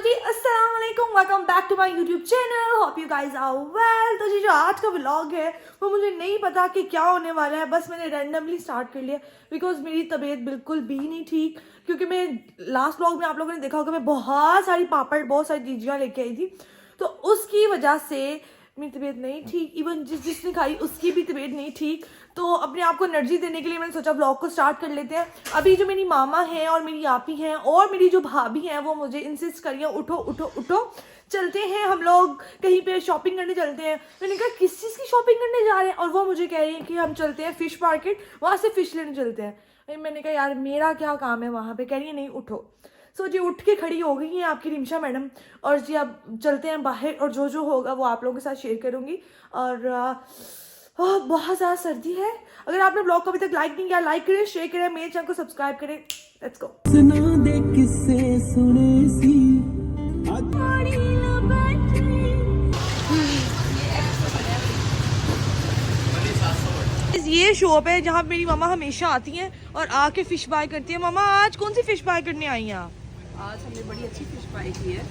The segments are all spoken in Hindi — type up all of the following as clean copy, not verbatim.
जी अस्सलाम वालेकुम, welcome back to my YouTube channel. Hope you guys are well. तो जी जो आज का व्लॉग है वो मुझे नहीं पता कि क्या होने वाला है, बस मैंने रैंडमली स्टार्ट कर लिया बिकॉज मेरी तबीयत बिल्कुल भी नहीं ठीक। क्योंकि मैं लास्ट व्लॉग में आप लोगों ने देखा होगा मैं बहुत सारी पापड़ बहुत सारी चीज़ियाँ लेके आई थी, तो उसकी वजह से मेरी तबीयत नहीं ठीक। इवन जिसने खाई उसकी भी तबीयत नहीं ठीक। तो अपने आप को एनर्जी देने के लिए मैंने सोचा ब्लॉग को स्टार्ट कर लेते हैं। अभी जो मेरी मामा हैं और मेरी आपी हैं और मेरी जो भाभी हैं वो मुझे इंसिस्ट करिए उठो उठो उठो, चलते हैं हम लोग कहीं पे शॉपिंग करने चलते हैं। मैंने कहा किस चीज़ की शॉपिंग करने जा रहे हैं, और वो मुझे कह रही हैं कि हम चलते हैं फ़िश मार्केट, वहाँ से फ़िश लेने चलते हैं। मैंने कहा यार मेरा क्या काम है वहाँ पे। कह रही है नहीं उठो। सो जी उठ के खड़ी हो गई हैं आपकी रिमशा मैडम, और जी अब चलते हैं बाहर और जो जो होगा वो आप लोगों के साथ शेयर करूँगी। और बहुत ज़्यादा सर्दी है। अगर आपने ब्लॉग को अभी तक लाइक नहीं किया, लाइक करें, शेयर करें, मेरे चैनल को सब्सक्राइब करें। Let's go. ये शॉप है जहाँ मेरी मामा हमेशा आती हैं और आके फिश बाय करती है। मामा आज कौन सी फिश बाय करने आई हैं आप? आज हमने बड़ी अच्छी फिश बाय की है।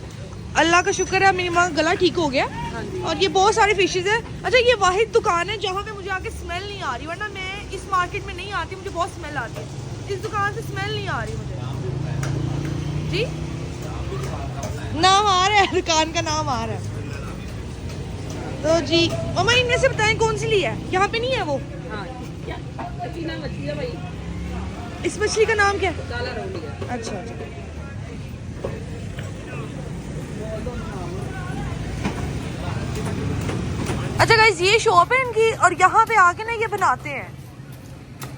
अल्लाह का शुक्र है मेरी माँ गला ठीक हो गया। हाँ जी। और ये बहुत सारी फिशेज है। अच्छा ये वाहिद दुकान है जहाँ पे मुझे आके स्मेल नहीं आ रही, वरना मैं इस मार्केट में नहीं आती, मुझे बहुत स्मेल आती है। इस दुकान से स्मेल नहीं आ रही मुझे। जी नाम आ रहा है, दुकान का नाम आ रहा है। तो जी मामा इनमें से बताएं कौन सी ली है, यहाँ पे नहीं है वो। हाँ, क्या अच्छी नाम मछली है भाई। इस मछली का नाम क्या है? काला रोली है। अच्छा अच्छा। अच्छा गाइस ये शॉप है इनकी, और यहाँ पे आके ना ये बनाते हैं।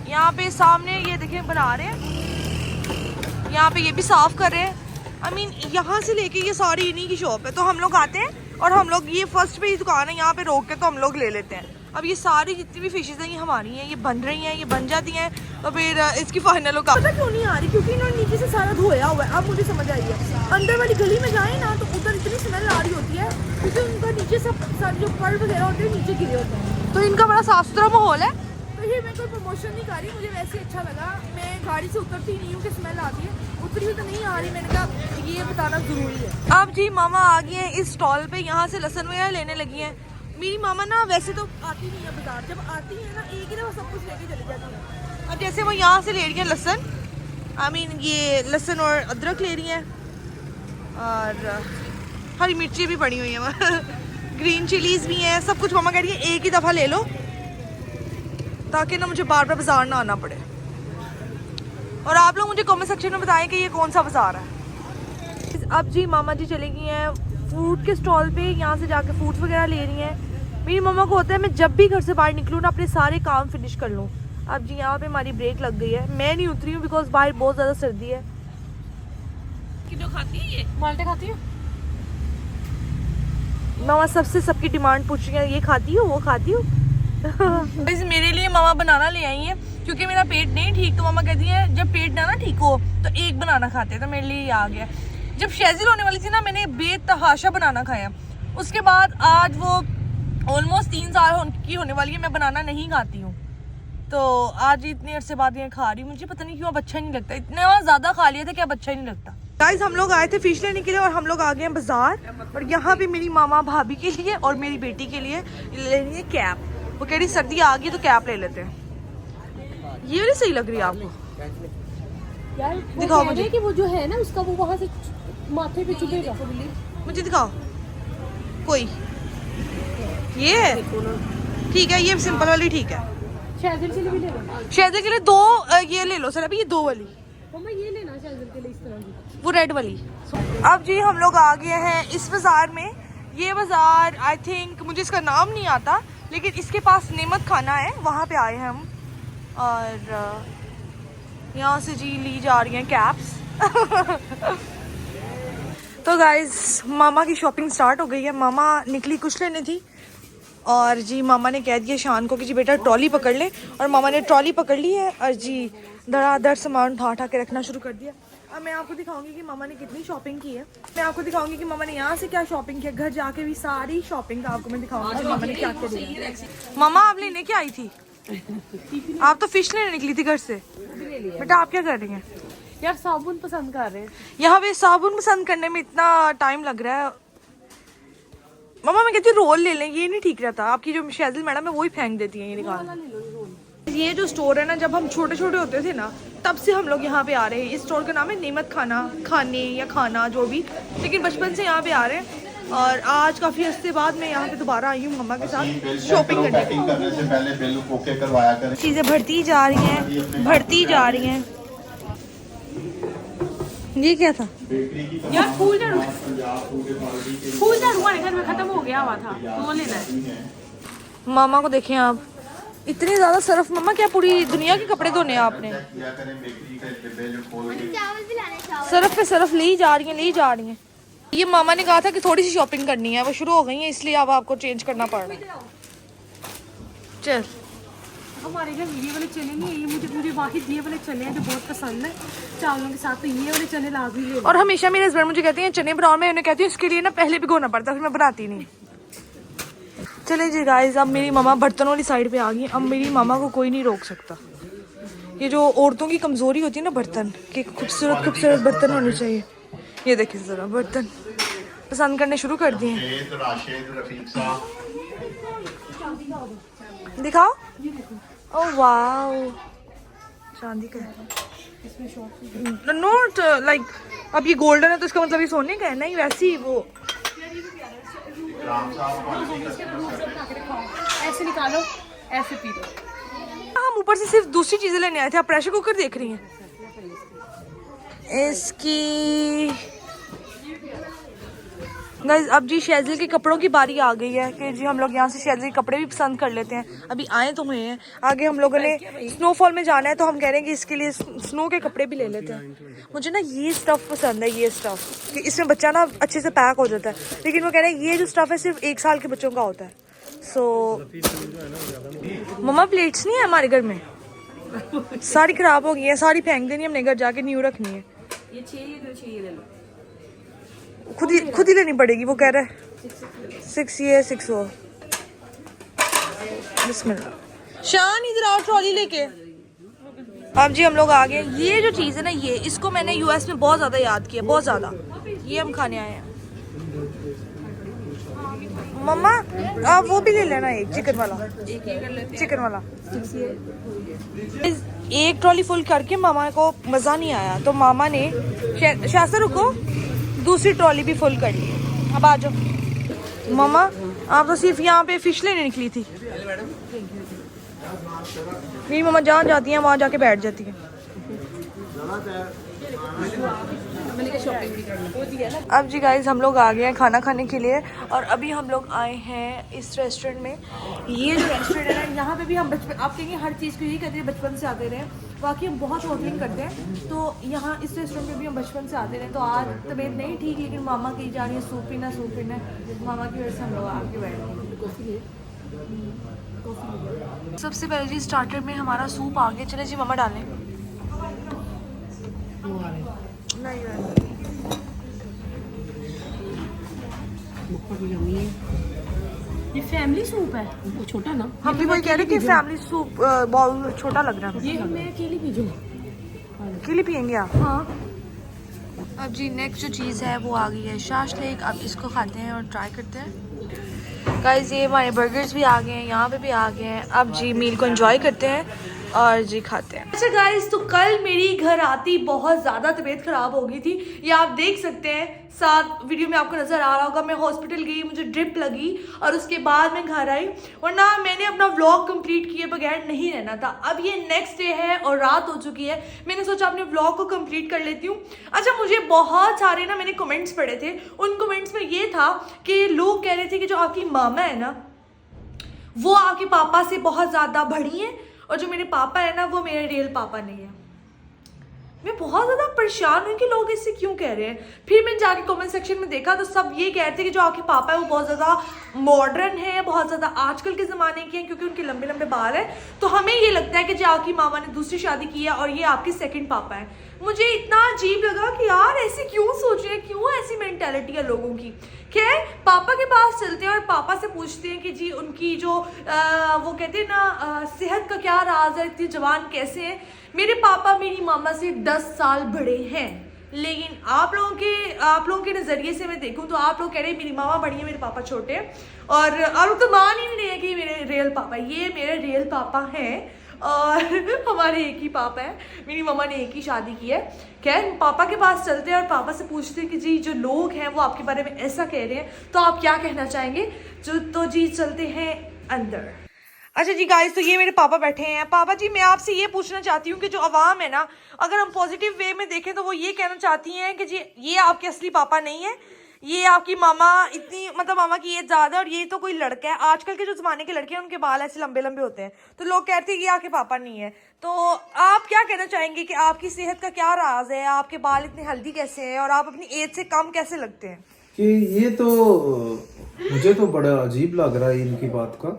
यहाँ पे सामने ये देखें बना रहे हैं, यहाँ पे ये भी साफ कर रहे हैं। आई मीन यहाँ से लेके ये सारी इन्हीं की शॉप है। तो हम लोग आते हैं और हम लोग ये फर्स्ट पे ही दुकान है, यहाँ पे रोक के तो हम लोग ले लेते हैं। अब ये सारी जितनी भी फिशेज हैं ये हमारी हैं, ये बन रही हैं, ये बन जाती हैं, तो फिर इसकी फाइनल होगा। पता क्यों नहीं आ रही? क्योंकि इन्होंने नीचे से सारा धोया हुआ है। अब मुझे समझ आई है, अंदर वाली गली में जाए ना तो उधर इतनी स्मेल आ रही होती है क्योंकि उनका नीचे सब सारे जो पर्ल वगैरह होते हैं नीचे गिरे होते हैं। तो इनका बड़ा साफ सुथरा माहौल है। तो ये मैं कोई प्रमोशन नहीं कर रही, मुझे वैसे अच्छा लगा। मैं गाड़ी से उतरती नहीं हूँ कि स्मेल आती है, उतरी हुई तो नहीं आ रही। मैंने कहा ये बताना जरूरी है। अब जी मामा आ गई हैं इस स्टॉल पे, यहाँ से लहसुन वगैरह लेने लगी हैं। मेरी मामा ना वैसे तो आती नहीं है बाजार, जब आती है ना एक ही दफा सब कुछ लेके चली जाती है। अब जैसे वो यहाँ से ले रही है लहसुन, आई मीन ये लहसुन और अदरक ले रही हैं, और हरी मिर्ची भी पड़ी हुई है ग्रीन चिलीज भी हैं, सब कुछ मामा कह रही है एक ही दफ़ा ले लो ताकि ना मुझे बार बार बाजार ना आना पड़े। और आप लोग मुझे कमेंट सेक्शन में बताएं कि ये कौन सा बाजार है। अब जी मामा जी चली गई हैं फ्रूट के स्टॉल पे, यहाँ से जाके फ्रूट वगैरह ले रही हैं। मेरी मम्मा को होता है मैं जब भी घर से बाहर निकलूँ ना अपने सारे काम फिनिश कर लूँ। अब जी यहाँ पे हमारी ब्रेक लग गई है, मैं नहीं उतरी हूँ बिकॉज बाहर बहुत ज़्यादा सर्दी है। किलो खाती है ये? माल्टे खाती हो? मामा सबसे सबकी डिमांड पूछ रही है, ये खाती हो वो खाती हो मेरे लिए मामा बनाना ले आई हैं क्योंकि मेरा पेट नहीं ठीक। तो मामा कहती है जब पेट ना ठीक हो तो एक बनाना खाते हैं, तो मेरे लिए ये आ गया। जब शेजिल होने वाली थी ना मैंने बेतहाशा बनाना खाया, उसके बाद आज वो ऑलमोस्ट 3 साल की होने वाली है मैं बनाना नहीं खाती हूँ। तो आज इतने अरसे बाद ये खा रही हूँ, मुझे पता नहीं क्यों अब अच्छा नहीं लगता। इतना ज़्यादा खा लिया था कि अब अच्छा ही नहीं लगता। गाइस हम लोग आए थे फिश लेने के लिए और हम लोग आ गए हैं बाजार, और यहाँ पे मेरी मामा भाभी के लिए और मेरी बेटी के लिए ले रही है कैप। वो कह रही सर्दी आ गई तो कैप ले लेते हैं। ये वाली सही लग रही है आपको? यार दिखाओ मुझे कि वो जो है ना उसका वो वहाँ से माथे पे चुभेगा। मुझे दिखाओ कोई। ये है ठीक है, ये सिंपल वाली ठीक है। शहजल के लिए भी ले लो। शहजल के लिए 2 ये ले लो सर। अभी ये 2 वाली मम्मा ये लेना शहजल के लिए इस तरह की, वो रेड वाली। अब जी हम लोग आ गए हैं इस बाजार में। ये बाजार आई थिंक मुझे इसका नाम नहीं आता, लेकिन इसके पास नेमत खाना है, वहाँ पे आए हैं हम। और यहाँ से जी ली जा रही हैं कैप्स तो गाइज मामा की शॉपिंग स्टार्ट हो गई है। मामा निकली कुछ लेने थी और जी मामा ने कह दिया शान को कि जी बेटा ट्रॉली पकड़ ले, और मामा ने ट्रॉली पकड़ ली है और जी धड़ाधड़ सामान उठा के रखना शुरू कर दिया। अब मैं आपको दिखाऊंगी कि मामा ने कितनी शॉपिंग की है। मैं आपको दिखाऊंगी कि मामा ने यहाँ से क्या शॉपिंग किया, घर जाके भी सारी शॉपिंग आपको मैं दिखाऊंगी कि मामा ने क्या क्या दिया। मामा आप लेने क्या आई थी? आप तो फिश लेने निकली थी घर से। बेटा आप क्या कर रही हैं? यार साबुन पसंद कर रहे हैं। यहाँ पे साबुन पसंद करने में इतना टाइम लग रहा है। मम्मा मैं कहती हूँ रोल ले लें, ये नहीं ठीक रहता। आपकी जो शैजल मैडम है वही फेंक देती है ये निकाल। ये जो स्टोर है ना, जब हम छोटे छोटे होते थे ना तब से हम लोग यहाँ पे आ रहे हैं। इस स्टोर का नाम है नेमत खाना, खाने या खाना जो भी, लेकिन बचपन से यहाँ पे आ रहे हैं। और आज काफ़ी हफ्ते बाद मैं यहाँ पे दोबारा आई हूँ मम्मा के साथ शॉपिंग करने से पहले बिल ओके करवाया करें। चीज़ें बढ़ती जा रही हैं, बढ़ती जा रही हैं। ये क्या था? यार फूल झाड़ू हमारे घर में खत्म हो गया हुआ था, तो वो लेना है। मामा को देखें आप, इतनी ज़्यादा सर्फ। मम्मा क्या पूरी दुनिया के कपड़े धोने हैं आपने? सर्फ पे सर्फ ले ही जा रही हैं, ले ही जा रही हैं। ये मामा ने कहा था कि थोड़ी सी शॉपिंग करनी है, वो शुरू हो गई है, इसलिए अब आपको चेंज करना पड़ रहा है। चल हमारे घर ये वाले चने नहीं है, ये मुझे वाहिद ये वाले चने हैं जो बहुत पसंद है चावलों के साथ, तो ये वाले चने लाजमी ले। और हमेशा मेरे हस्बैंड मुझे कहते हैं चने बनाओ, मैं उन्हें कहती हूँ इसके लिए ना पहले भिगोना पड़ता है, फिर मैं बनाती नहीं। चले जी गाइस, अब मेरी मामा बर्तन वाली साइड पे आ गई। अब मेरी मामा को कोई नहीं रोक सकता। ये जो औरतों की कमजोरी होती है ना, बर्तन के खूबसूरत खूबसूरत बर्तन होने चाहिए। ये देखिए जरा, बर्तन पसंद करने शुरू कर दिए। दिखाओ। ओह वाओ, चांदी का है। नोट लाइक अब ये गोल्डन है तो इसका मतलब ये सोने का है? नहीं, वैसे ही वो ऐसे निकालो, ऐसे पी लो। हम ऊपर से सिर्फ दूसरी चीजें लेने आए थे। आप प्रेशर कुकर देख रही हैं? इसकी गाइस अब जी शैजल के कपड़ों की बारी आ गई है कि जी हम लोग यहाँ से शैजल के कपड़े भी पसंद कर लेते हैं। अभी आए तो हुए हैं, आगे हम लोगों ने स्नोफॉल में जाना है तो हम कह रहे हैं कि इसके लिए स्नो के कपड़े भी ले लेते हैं। मुझे ना ये स्टफ पसंद है, ये स्टफ कि इसमें बच्चा ना अच्छे से पैक हो जाता है, लेकिन वो कह रहे हैं ये जो स्टफ है सिर्फ 1 साल के बच्चों का होता है। सो मम्मा प्लेट्स नहीं है हमारे घर में, सारी खराब हो गई है, सारी फेंक देनी है हमने, घर जाके न्यू रखनी है। ये चाहिए ले लो। खुद ही लेनी पड़ेगी, वो कह रहा है 6 ये 6 हो। बिस्मिल्लाह। शान इधर आओ ट्रॉली लेके। अब जी हम लोग आ गए। ये जो चीज़ है ना, ये इसको मैंने यूएस में बहुत ज़्यादा याद किया, बहुत ज़्यादा। ये हम खाने आए हैं। मम्मा आप वो भी ले लेना, एक चिकन वाला, चिकन वाला। एक ट्रॉली फुल करके मामा को मज़ा नहीं आया तो मामा ने शास्त्र रुको, दूसरी ट्रॉली भी फुल कर ली। अब आ जाओ। मामा आप तो सिर्फ यहाँ पे फिश लेने निकली थी। मेरी मामा जहाँ जाती हैं वहाँ जाके बैठ जाती है। अब जी गाइस हम लोग आ गए हैं खाना खाने के लिए और अभी हम लोग आए हैं इस रेस्टोरेंट में। ये जो रेस्टोरेंट है ना, यहाँ पे भी हम बचपन, आप कहेंगे हर चीज़ को यही कहते हैं बचपन से आते रहे, बाकी हम बहुत होटलिंग करते हैं तो यहाँ इस रेस्टोरेंट में भी हम बचपन से आते रहे। तो आज तबीयत नहीं ठीक, लेकिन मामा की जा रही है सूप पीना, मामा की वजह से हम लोग आके बैठे। सबसे पहले जी स्टार्टर में हमारा सूप आ गया। चले जी मामा डालें। ये फैमिली सूप है, वो छोटा ना। हम भी वही कह रहे हैं कि फैमिली सूप बाउल छोटा लग रहा है। ये मैं अकेली पीजूँ, अकेले पियेंगे आप? हाँ। अब जी नेक्स्ट जो चीज़ है वो आ गई है शाशलिक। अब इसको खाते हैं और ट्राई करते हैं। गाइस ये हमारे बर्गर्स भी आ गए हैं, यहाँ पे भी आ गए हैं। अब जी मील को एंजॉय करते हैं और जी खाते हैं। अच्छा गाइस, तो कल मेरी घर आती बहुत ज़्यादा तबीयत ख़राब हो गई थी, ये आप देख सकते हैं, साथ वीडियो में आपको नज़र आ रहा होगा। मैं हॉस्पिटल गई, मुझे ड्रिप लगी और उसके बाद मैं घर आई, वरना मैंने अपना व्लॉग कंप्लीट किए बगैर नहीं रहना था। अब ये नेक्स्ट डे है और रात हो चुकी है, मैंने सोचा अपने व्लॉग को कंप्लीट कर लेती हूँ। अच्छा, मुझे बहुत सारे ना मैंने कमेंट्स पढ़े थे, उन कमेंट्स में ये था कि लोग कह रहे थे कि जो आपकी मामा है ना वो आपके पापा से बहुत ज़्यादा बड़ी हैं और जो मेरे पापा है ना वो मेरे रियल पापा नहीं है। मैं बहुत ज़्यादा परेशान हुई कि लोग इससे क्यों कह रहे हैं। फिर मैंने जाके कमेंट सेक्शन में देखा तो सब ये कहते हैं कि जो आपके पापा है वो बहुत ज़्यादा मॉडर्न है, बहुत ज़्यादा आजकल के ज़माने के हैं क्योंकि उनके लंबे लंबे बाल हैं। तो हमें ये लगता है कि जो आपकी मामा ने दूसरी शादी की है और ये आपके सेकंड पापा है। मुझे इतना अजीब लगा कि यार ऐसे क्यों सोच रहे हैं, क्यों ऐसी मेंटालिटी है लोगों की। खैर पापा के पास चलते हैं और पापा से पूछते हैं कि जी उनकी जो वो कहते हैं ना सेहत का क्या राज है, इतनी जवान कैसे हैं। मेरे पापा मेरी मामा से 10 साल बड़े हैं, लेकिन आप लोगों के नज़रिए से मैं देखूं तो आप लोग कह रहे हैं मेरी मामा बड़ी है, मेरे पापा छोटे हैं। और आप लोग तो मान ही नहीं रहे कि मेरे रियल पापा, ये मेरे रियल पापा हैं और हमारे एक ही पापा है, मेरी मम्मा ने एक ही शादी की है। खैर पापा के पास चलते हैं और पापा से पूछते हैं कि जी जो लोग हैं वो आपके बारे में ऐसा कह रहे हैं, तो आप क्या कहना चाहेंगे। तो जी चलते हैं अंदर। अच्छा जी गाइस, तो ये मेरे पापा बैठे हैं। पापा जी मैं आपसे ये पूछना चाहती हूँ कि जो अवाम है ना, अगर हम पॉजिटिव वे में देखें तो वो ये कहना चाहती हैं कि जी ये आपके असली पापा नहीं है, ये आपकी मामा इतनी मतलब मामा की एज ज़्यादा और ये तो कोई लड़का है। आजकल के जो ज़माने के लड़के हैं उनके बाल ऐसे लंबे लंबे होते हैं, तो लोग कहते हैं ये आपके पापा नहीं है। तो आप क्या कहना चाहेंगे कि आपकी सेहत का क्या राज है, आपके बाल इतने हेल्दी कैसे हैं और आप अपनी एज से कम कैसे लगते हैं। कि ये तो मुझे तो बड़ा अजीब लग रहा है इनकी बात का।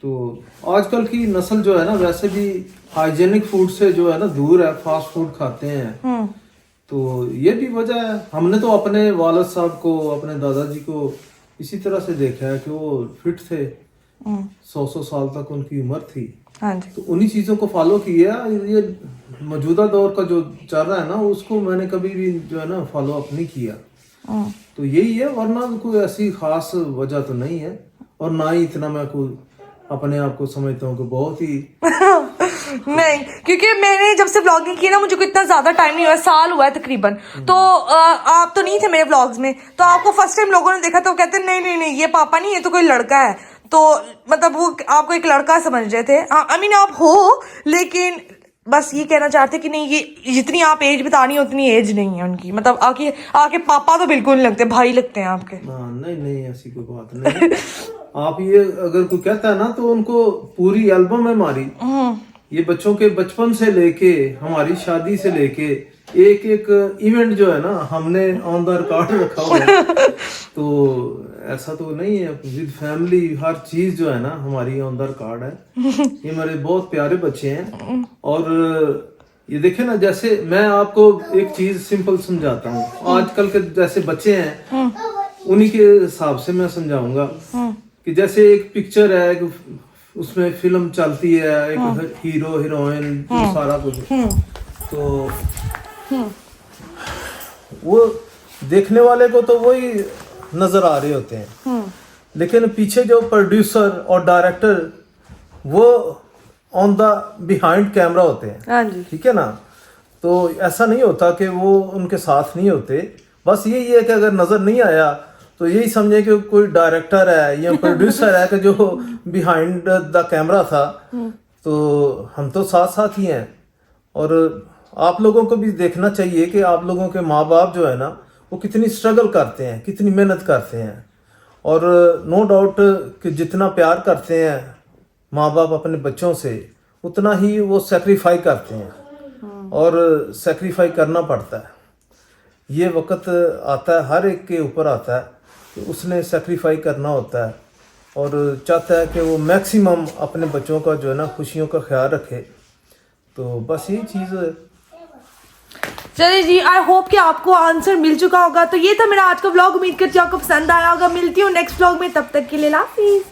तो आजकल की नस्ल जो है ना वैसे भी हाइजेनिक फूड से जो है ना दूर है, फास्ट फूड खाते हैं। तो ये भी वजह है। हमने तो अपने वालिद साहब को, अपने दादाजी को इसी तरह से देखा है कि वो फिट थे, 100 साल तक उनकी उम्र थी। हाँ जी। तो उन्हीं चीजों को फॉलो किया। ये मौजूदा दौर का जो चल रहा है ना उसको मैंने कभी भी जो है ना फॉलो अप नहीं किया। तो यही है, वरना कोई ऐसी खास वजह तो नहीं है। और ना ही इतना मैं कोई अपने आप को समझता हूँ कि बहुत ही नहीं, क्योंकि मैंने जब से व्लॉगिंग की ना मुझे को इतना ज्यादा टाइम नहीं हुआ, साल हुआ है तकरीबन। तो आप तो नहीं थे मेरे व्लॉग्स में, तो आपको फर्स्ट टाइम लोगों ने देखा तो कहते नहीं ये पापा नहीं, ये तो कोई लड़का है। तो मतलब वो आपको एक लड़का समझ रहे थे। आई मीन आप हो, लेकिन बस ये कहना चाहते कि नहीं ये जितनी आप एज बता रही हो उतनी एज नहीं है उनकी। मतलब आके पापा तो बिल्कुल नहीं लगते, भाई लगते हैं आपके। नहीं ऐसी कोई बात नहीं। आप ये अगर कोई कहता है ना तो उनको पूरी एल्बम है हमारी, ये बच्चों के बचपन से लेके हमारी शादी से लेके एक इवेंट जो है ना हमने ऑन द रिकॉर्ड रखा हुआ है। तो ऐसा तो नहीं है, विद फैमिली हर चीज जो है ना हमारी ऑन द रिकॉर्ड है। ये मेरे बहुत प्यारे बच्चे हैं। और ये देखे ना, जैसे मैं आपको एक चीज सिंपल समझाता हूँ। आजकल के जैसे बच्चे हैं उन्हीं के हिसाब से मैं समझाऊंगा कि जैसे एक पिक्चर है, उसमें फिल्म चलती है, एक हीरो हीरोइन सारा कुछ, तो वो देखने वाले को तो वही नजर आ रहे होते हैं, लेकिन पीछे जो प्रोड्यूसर और डायरेक्टर वो ऑन द बिहाइंड कैमरा होते हैं। ठीक है ना। तो ऐसा नहीं होता कि वो उनके साथ नहीं होते। बस यही है कि अगर नजर नहीं आया तो यही समझे कि कोई डायरेक्टर है या प्रोड्यूसर है कि जो बिहाइंड द कैमरा था। तो हम तो साथ साथ ही हैं। और आप लोगों को भी देखना चाहिए कि आप लोगों के माँ बाप जो है ना वो कितनी स्ट्रगल करते हैं, कितनी मेहनत करते हैं। और नो डाउट कि जितना प्यार करते हैं माँ बाप अपने बच्चों से, उतना ही वो सेक्रीफाई करते हैं और सेक्रीफाई करना पड़ता है। ये वक्त आता है, हर एक के ऊपर आता है कि उसने सेक्रीफाई करना होता है और चाहता है कि वो मैक्सिमम अपने बच्चों का जो है ना खुशियों का ख्याल रखे। तो बस यही चीज़। चलिए जी, आई होप कि आपको आंसर मिल चुका होगा। तो ये था मेरा आज का व्लॉग। उम्मीद करती हूँ आपको पसंद आया होगा। मिलती हूँ नेक्स्ट व्लॉग में, तब तक के लिए हाफिज़।